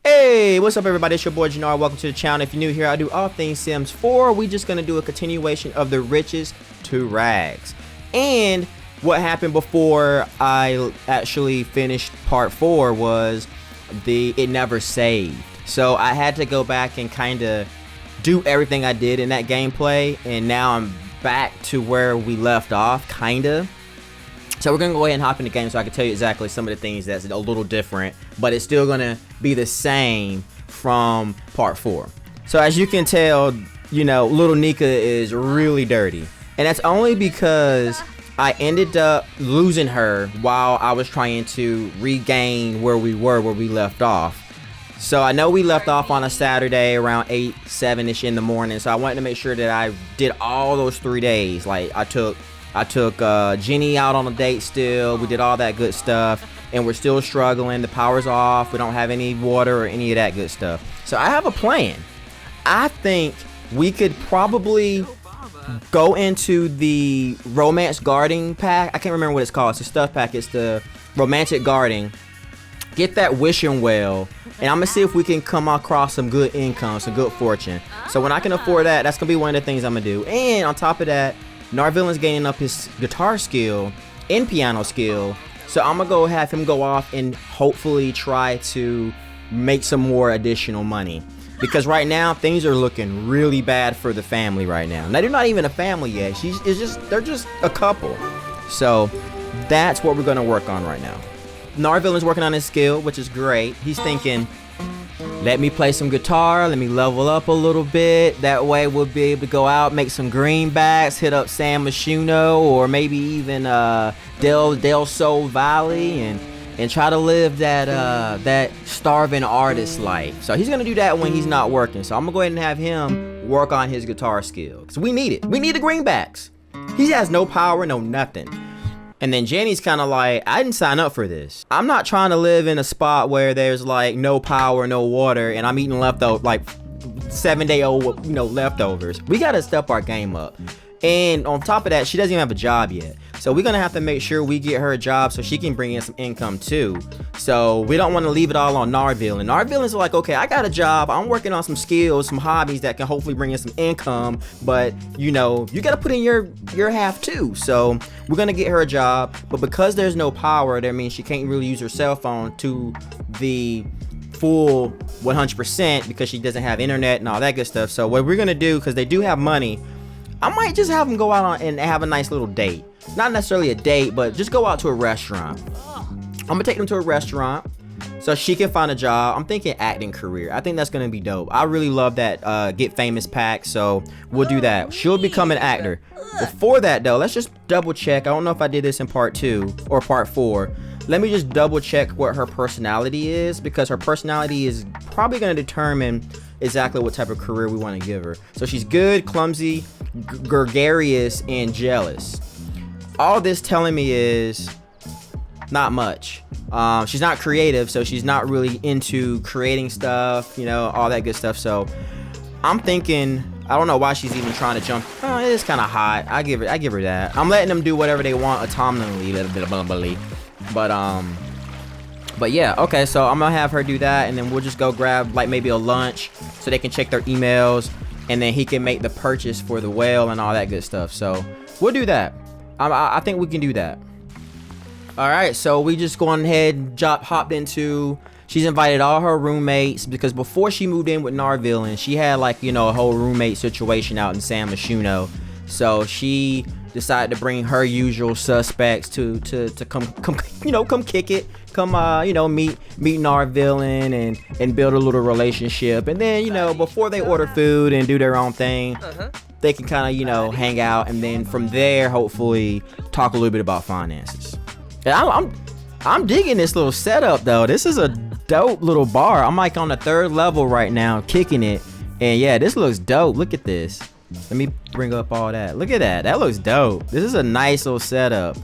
Hey, what's up everybody? It's your boy Jannar. Welcome to the channel. If you're new here, I do all things Sims 4. We're just gonna do a continuation of the riches to rags. And what happened before I actually finished part 4 was it never saved. So I had to go back and kind of do everything I did in that gameplay, and now I'm back to where we left off, kinda. So we're gonna go ahead and hop in the game so I can tell you exactly some of the things that's a little different, but it's still gonna be the same from part 4. So as you can tell, you know, little Nika is really dirty, and that's only because I ended up losing her while I was trying to regain where we left off. So I know we left off on a Saturday around 8, 7-ish in the morning, so I wanted to make sure that I did all those 3 days. Like I took Jenny out on a date still. We did all that good stuff, and we're still struggling. The power's off. We don't have any water or any of that good stuff. So I have a plan. I think we could probably go into the romance gardening pack. I can't remember what it's called. It's a stuff pack. It's the romantic gardening. Get that wishing well, and I'm gonna see if we can come across some good income, some good fortune. So when I can afford that, that's gonna be one of the things I'm gonna do. And on top of that, Nardvillain's gaining up his guitar skill and piano skill, so I'm gonna go have him go off and hopefully try to make some more additional money, because right now things are looking really bad for the family right now. Now they're not even a family yet. They're just a couple. So that's what we're gonna work on right now. Nardvillain's working on his skill, which is great. He's thinking, let me play some guitar, let me level up a little bit. That way we'll be able to go out, make some greenbacks, hit up San Myshuno, or maybe even Del Sol Valley, and try to live that starving artist life. So he's gonna do that when he's not working. So I'm gonna go ahead and have him work on his guitar skill, because we need it. We need the greenbacks. He has no power, no nothing. And then Jenny's kind of like, I didn't sign up for this. I'm not trying to live in a spot where there's like no power, no water, and I'm eating leftover, like 7-day-old, you know, leftovers. We gotta step our game up. And on top of that, she doesn't even have a job yet. So we're gonna have to make sure we get her a job so she can bring in some income too. So we don't want to leave it all on Nardvillain. And Nardvillain's like, okay, I got a job. I'm working on some skills, some hobbies that can hopefully bring in some income. But you know, you gotta put in your half too. So we're gonna get her a job. But because there's no power, that means she can't really use her cell phone to the full 100% because she doesn't have internet and all that good stuff. So what we're gonna do, because they do have money, I might just have them go out and have a nice little date. Not necessarily a date, but just go out to a restaurant. I'm gonna take them to a restaurant so she can find a job. I'm thinking acting career. I think that's gonna be dope. I really love that get famous pack, so we'll do that. She'll become an actor. Before that though, let's just double check. I don't know if I did this in part 2 or part 4. Let me just double check what her personality is, because her personality is probably gonna determine exactly what type of career we want to give her. So she's good, clumsy, gregarious, and jealous. All this telling me is not much. She's not creative, so she's not really into creating stuff, you know, all that good stuff. So I'm thinking, I don't know why she's even trying to jump. It is kind of hot. I give her that. I'm letting them do whatever they want autonomously, but yeah, okay, so I'm gonna have her do that, and then we'll just go grab like maybe a lunch so they can check their emails, and then he can make the purchase for the whale and all that good stuff. So we'll do that. I think we can do that. All right, so we just gone ahead and hopped into, she's invited all her roommates, because before she moved in with Nardvillain, she had like, you know, a whole roommate situation out in San Myshuno. So she decided to bring her usual suspects to come you know, come kick it, come you know, meet Nardvillain and build a little relationship. And then, you know, before they order food and do their own thing, they can kind of, you know, hang out, and then from there hopefully talk a little bit about finances. And I'm digging this little setup though. This is a dope little bar. I'm like on the 3rd level right now, kicking it, and yeah, this looks dope. Look at this. Let me bring up all that. Look at that. That looks dope. This is a nice little setup.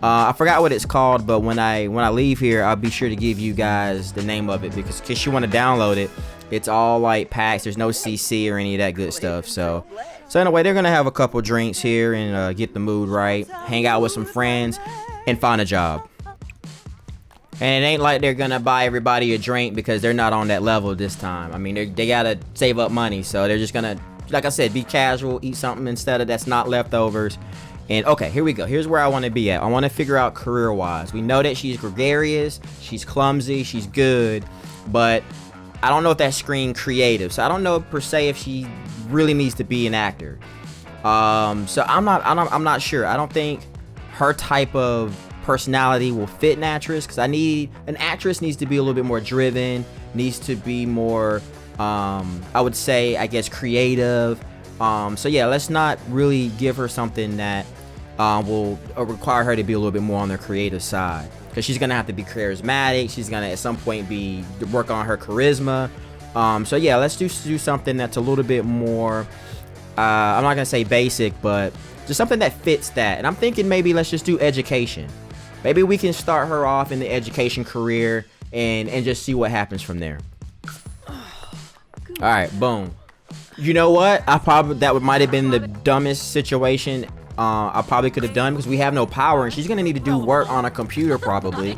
I forgot what it's called, but when I leave here, I'll be sure to give you guys the name of it, because in case you want to download it, it's all like packs. There's no CC or any of that good stuff. So anyway, they're gonna have a couple drinks here and get the mood right, hang out with some friends, and find a job. And it ain't like they're gonna buy everybody a drink because they're not on that level this time. I mean, they gotta save up money, so they're just gonna, like I said, be casual, eat something instead of that's not leftovers. And okay, here we go. Here's where I want to be at. I want to figure out career-wise. We know that she's gregarious, she's clumsy, she's good, but I don't know if that's screen creative. So I don't know per se if she really needs to be an actor. So I'm not sure. I don't think her type of personality will fit an actress, because an actress needs to be a little bit more driven, needs to be more I would say, I guess, creative. So yeah, let's not really give her something that will require her to be a little bit more on the creative side, because she's gonna have to be charismatic. She's gonna at some point work on her charisma. So yeah, let's do something that's a little bit more I'm not gonna say basic, but just something that fits that. And I'm thinking maybe let's just do education. Maybe we can start her off in the education career and just see what happens from there. All right, boom. You know what? That might have been the dumbest situation I probably could have done, because we have no power and she's gonna need to do work on a computer probably.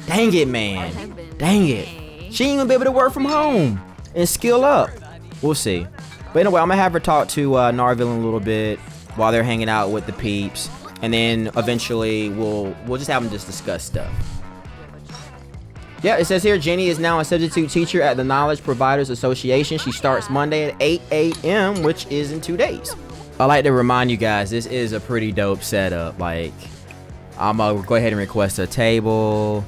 Dang it, man. Dang it. She ain't gonna be able to work from home and skill up. We'll see. But anyway, I'm gonna have her talk to Nardvillain a little bit while they're hanging out with the peeps, and then eventually we'll just have them just discuss stuff. Yeah, it says here, Jenny is now a substitute teacher at the Knowledge Providers Association. She starts Monday at 8 a.m., which is in 2 days. I like to remind you guys, this is a pretty dope setup. Like, I'm gonna go ahead and request a table.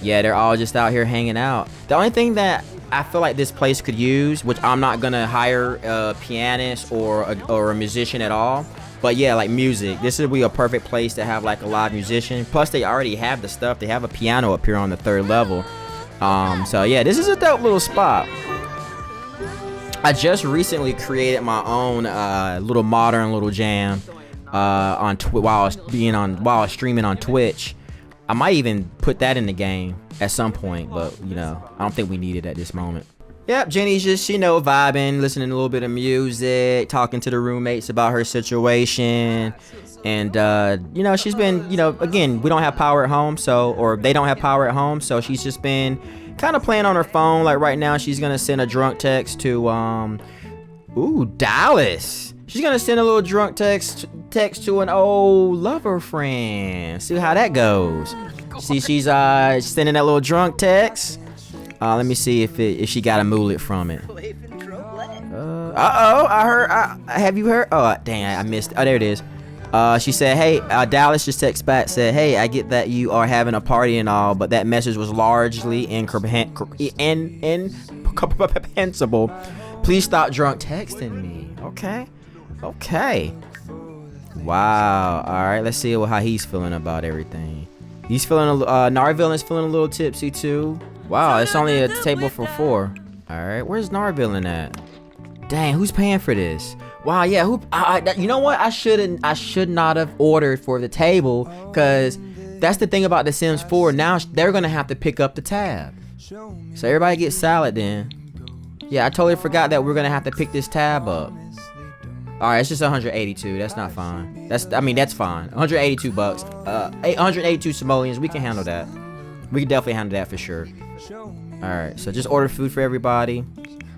Yeah, they're all just out here hanging out. The only thing that I feel like this place could use, which I'm not gonna hire a pianist or a musician at all, but yeah, like music. This would be a perfect place to have like a live musician. Plus, they already have the stuff. They have a piano up here on the 3rd level. So yeah, this is a dope little spot. I just recently created my own little modern little jam on while I was streaming on Twitch. I might even put that in the game at some point, but you know, I don't think we need it at this moment. Yep, Jenny's just, vibing, listening to a little bit of music, talking to the roommates about her situation. And, she's been, again, we don't have power at home, or they don't have power at home, so she's just been kind of playing on her phone. Like right now, she's going to send a drunk text to, Dallas. She's going to send a little drunk text to an old lover friend. See how that goes. See, she's sending that little drunk text. Let me see if she got a mullet from it. I heard. Have you heard? Oh, dang, I missed. Oh, there it is. She said, hey, Dallas just text back, said, hey, I get that you are having a party and all, but that message was largely incomprehensible. Please stop drunk texting me. Okay. Wow. All right, let's see how he's feeling about everything. He's feeling, Nardvillain's feeling a little tipsy too. Wow, it's only a table for 4. All right, where's Nardvillain at? Dang, who's paying for this? Wow, yeah, you know what? I should not have ordered for the table, because that's the thing about The Sims 4. Now they're gonna have to pick up the tab. So everybody gets salad then. Yeah, I totally forgot that we're gonna have to pick this tab up. All right, it's just 182. That's not fine. That's fine. 182 bucks. 882 simoleons. We can handle that. We can definitely handle that for sure. All right, so just order food for everybody.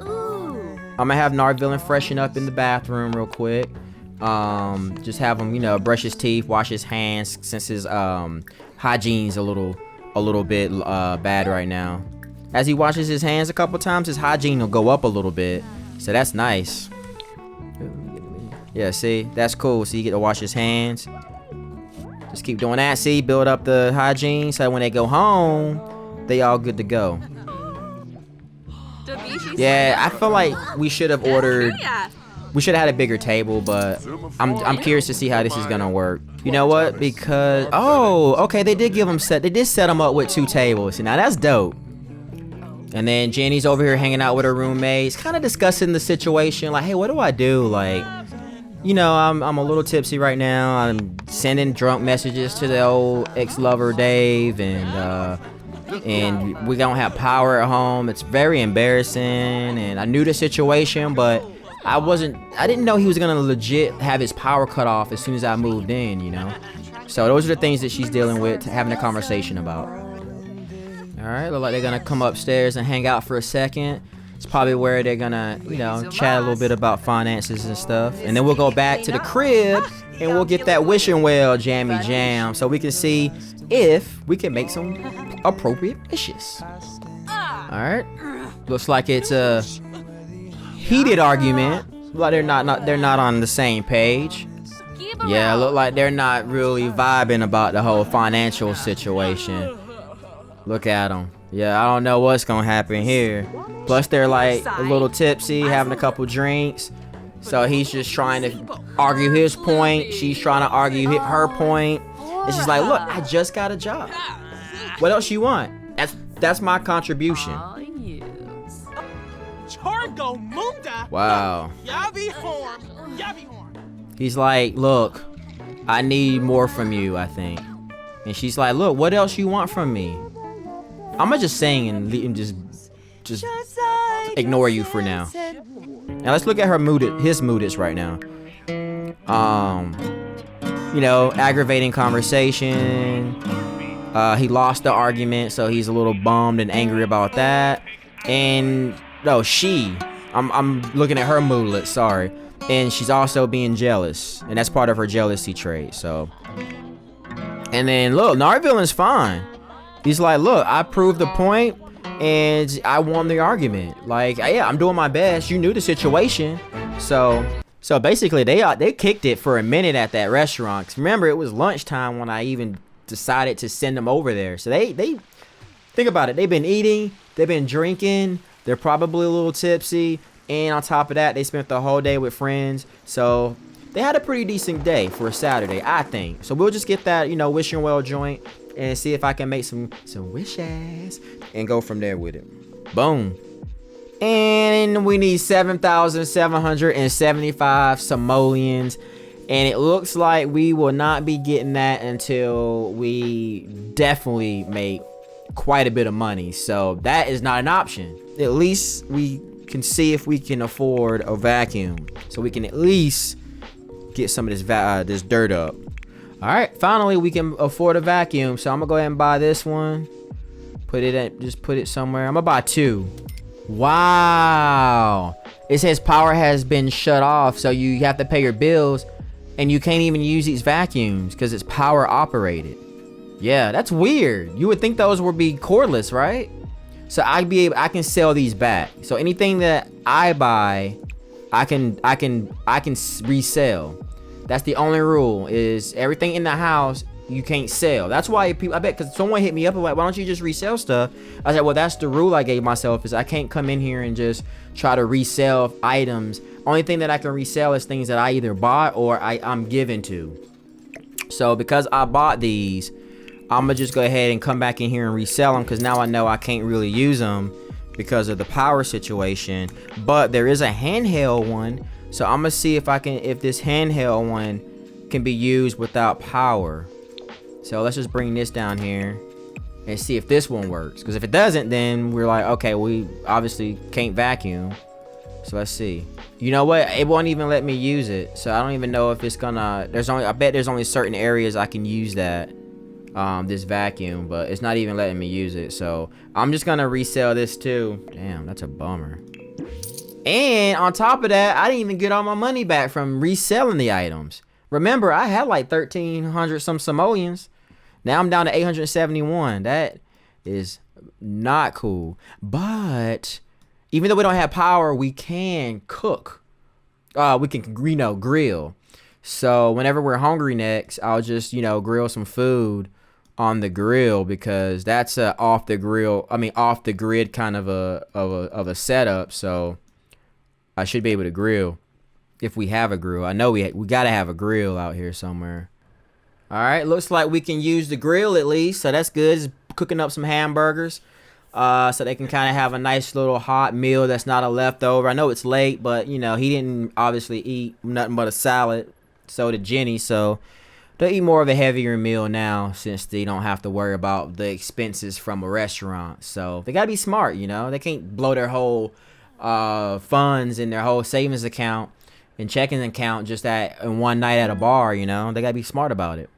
I'm gonna have Nardvillain freshen up in the bathroom real quick. Just have him, brush his teeth, wash his hands, since his hygiene's a little bit bad right now. As he washes his hands a couple times, his hygiene will go up a little bit. So that's nice. Yeah, see, that's cool. So you get to wash his hands. Just keep doing that. See, build up the hygiene so when they go home, they all good to go. Yeah, I feel like we should have ordered. We should have had a bigger table, but I'm curious to see how this is gonna work. You know what? Because okay, they did set them up with 2 tables. See, now that's dope. And then Jenny's over here hanging out with her roommates, kind of discussing the situation. Like, hey, what do I do? Like, I'm a little tipsy right now. I'm sending drunk messages to the old ex-lover Dave, and we don't have power at home. It's very embarrassing, and I knew the situation, but I didn't know he was gonna legit have his power cut off as soon as I moved in, So those are the things that she's dealing with, having a conversation about. All right, look like they're gonna come upstairs and hang out for a second. It's probably where they're gonna, you know, chat a little bit about finances and stuff. And then we'll go back to the crib and we'll get that wishing well jammy jam so we can see if we can make some appropriate wishes. All right. Looks like it's a heated argument. Like they're not on the same page. Yeah, look like they're not really vibing about the whole financial situation. Look at them. Yeah, I don't know what's gonna happen here. Plus they're like a little tipsy, having a couple drinks. So he's just trying to argue his point. She's trying to argue her point. And she's like, look, I just got a job. What else you want? That's my contribution. Wow. He's like, look, I need more from you, I think. And she's like, look, what else you want from me? I'ma just sing and just ignore you for now. Now let's look at his mood right now. You know, aggravating conversation. He lost the argument, so he's a little bummed and angry about that. And no, I'm looking at her moodlet, sorry. And she's also being jealous, and that's part of her jealousy trait. So, and then look, Nardvillain's fine. He's like, look, I proved the point and I won the argument. Like, yeah, I'm doing my best. You knew the situation. So basically they kicked it for a minute at that restaurant. 'Cause remember, it was lunchtime when I even decided to send them over there. So they think about it. They've been eating, they've been drinking, they're probably a little tipsy. And on top of that, they spent the whole day with friends. So they had a pretty decent day for a Saturday, I think. So we'll just get that, you know, wishing well joint and see if I can make some wishes and go from there with it. Boom. And we need 7,775 simoleons. And it looks like we will not be getting that until we definitely make quite a bit of money. So that is not an option. At least we can see if we can afford a vacuum. So we can at least get some of this dirt up. All right, finally we can afford a vacuum. So I'm gonna go ahead and buy this one. Just put it somewhere. I'm gonna buy 2. Wow. It says power has been shut off, so you have to pay your bills, and you can't even use these vacuums because it's power operated. Yeah, that's weird. You would think those would be cordless, right? So I can sell these back. So anything that I buy, I can resell. That's the only rule, is everything in the house you can't sell. That's why people, I bet, because someone hit me up like, why don't you just resell stuff? I said, well, that's the rule I gave myself, is I can't come in here and just try to resell items. Only thing that I can resell is things that I either bought or I'm given to. So because I bought these, I'm gonna just go ahead and come back in here and resell them, because now I know I can't really use them because of the power situation. But there is a handheld one, so I'm gonna see if this handheld one can be used without power. So let's just bring this down here and see if this one works, because if it doesn't, then we're like, okay, we obviously can't vacuum. So let's see. You know what, it won't even let me use it, so I don't even know if it's gonna, I bet there's only certain areas I can use that this vacuum, but it's not even letting me use it. So I'm just gonna resell this too. Damn, that's a bummer. And on top of that, I didn't even get all my money back from reselling the items. Remember, I had like 1,300 some simoleons. Now I'm down to 871. That is not cool. But even though we don't have power, we can cook. We can, grill. So whenever we're hungry next, I'll just, grill some food on the grill, because that's a off the grid kind of a setup. So I should be able to grill if we have a grill. I know we got to have a grill out here somewhere. All right, looks like we can use the grill at least, so that's good. Just cooking up some hamburgers, so they can kind of have a nice little hot meal that's not a leftover. I know it's late, but he didn't obviously eat nothing but a salad. So did Jenny, so they'll eat more of a heavier meal now, since they don't have to worry about the expenses from a restaurant. So they gotta be smart, they can't blow their whole funds in their whole savings account and checking account just in one night at a bar. They gotta be smart about it.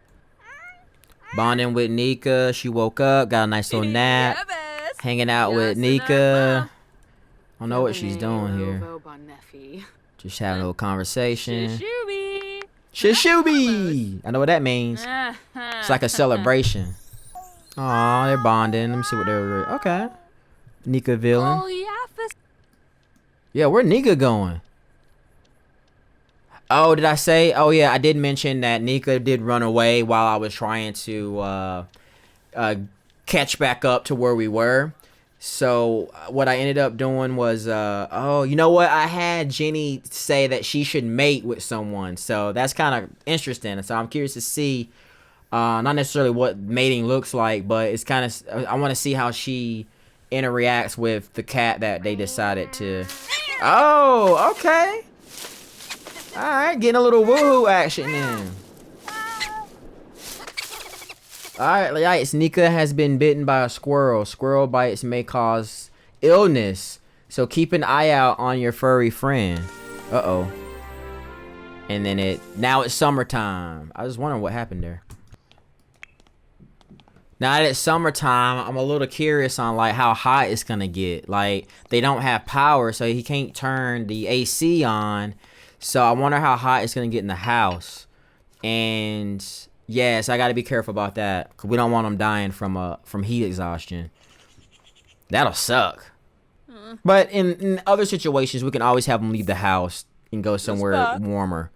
Bonding with Nika, she woke up, got a nice little nap. hanging out with Nika. I don't know what she's doing here. Just having a little conversation. Shishubi! I know what that means. It's like a celebration. Aw, they're bonding. Let me see what they're... Okay. Nika villain. Yeah, where Nika going? Oh, did I say? Oh, yeah, I did mention that Nika did run away while I was trying to catch back up to where we were. So what I ended up doing was, oh, you know what? I had Jenny say that she should mate with someone. So that's kind of interesting. And so I'm curious to see, not necessarily what mating looks like, but it's kind of, I want to see how she interacts with the cat that they decided to. Oh, okay. All right, getting a little woohoo action in. Alright, yikes. Nika has been bitten by a squirrel. Squirrel bites may cause illness. So keep an eye out on your furry friend. Uh-oh. And then now it's summertime. I was wondering what happened there. Now that it's summertime, I'm a little curious on like how hot it's gonna get. Like, they don't have power, so he can't turn the AC on. So I wonder how hot it's gonna get in the house. And yes, I gotta be careful about that, cause we don't want them dying from heat exhaustion. That'll suck. But in other situations, we can always have them leave the house and go somewhere warmer.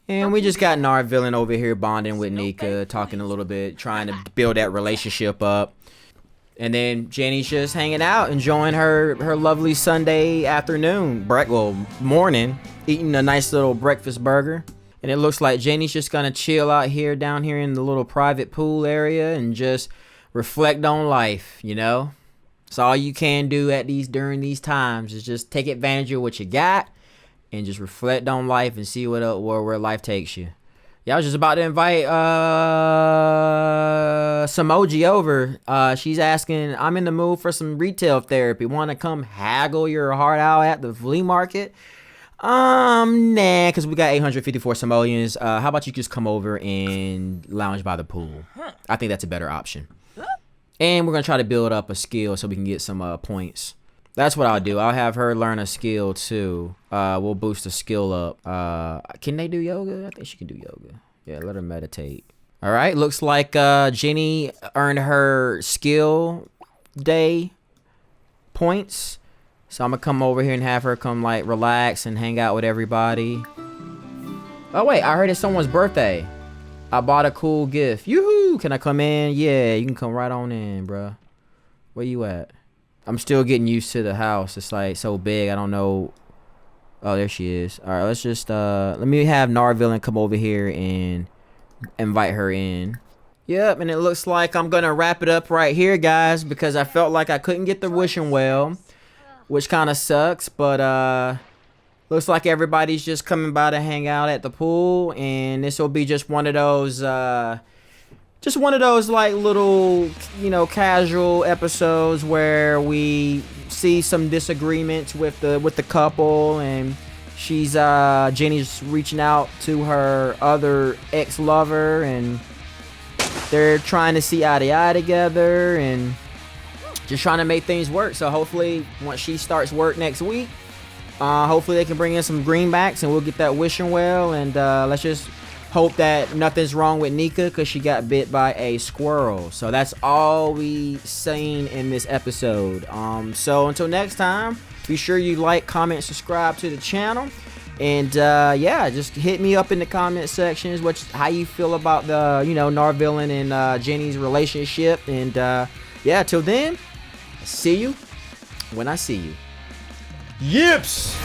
And we just got Nardvillain over here bonding with Nika, talking a little bit, trying to build that relationship up. And then Jenny's just hanging out, enjoying her lovely Sunday afternoon, morning, eating a nice little breakfast burger. And it looks like Jenny's just gonna chill out here, down here in the little private pool area, and just reflect on life, you know? It's all you can do during these times is just take advantage of what you got and just reflect on life and see where life takes you. Yeah, I was just about to invite Samoji over. She's asking, I'm in the mood for some retail therapy. Want to come haggle your heart out at the flea market? Nah, because we got 854 simoleons. How about you just come over and lounge by the pool? I think that's a better option. And we're going to try to build up a skill so we can get some points. That's what I'll do. I'll have her learn a skill too. We'll boost the skill up. Can they do yoga? I think she can do yoga. Yeah, let her meditate. All right, looks like Jenny earned her skill day points. So I'm gonna come over here and have her come like relax and hang out with everybody. Oh wait, I heard it's someone's birthday. I bought a cool gift. Yoo-hoo! Can I come in? Yeah, you can come right on in, bruh. Where you at? I'm still getting used to the house. It's like so big. I don't know. Oh, there she is. All right, let's just let me have Nardvillain come over here and invite her in. Yep, and it looks like I'm gonna wrap it up right here, guys, because I felt like I couldn't get the wishing well, which kind of sucks. But looks like everybody's just coming by to hang out at the pool, and this will be just one of those like little, you know, casual episodes where we see some disagreements with the couple, and Jenny's reaching out to her other ex-lover, and they're trying to see eye to eye together and just trying to make things work. So hopefully once she starts work next week, hopefully they can bring in some greenbacks and we'll get that wishing well. And let's just hope that nothing's wrong with Nika because she got bit by a squirrel. So that's all we seen in this episode. So until next time, be sure you like, comment, subscribe to the channel. And yeah, just hit me up in the comment sections how you feel about the, you know, Nardvillain and Jenny's relationship. And yeah, till then, see you when I see you. Yips!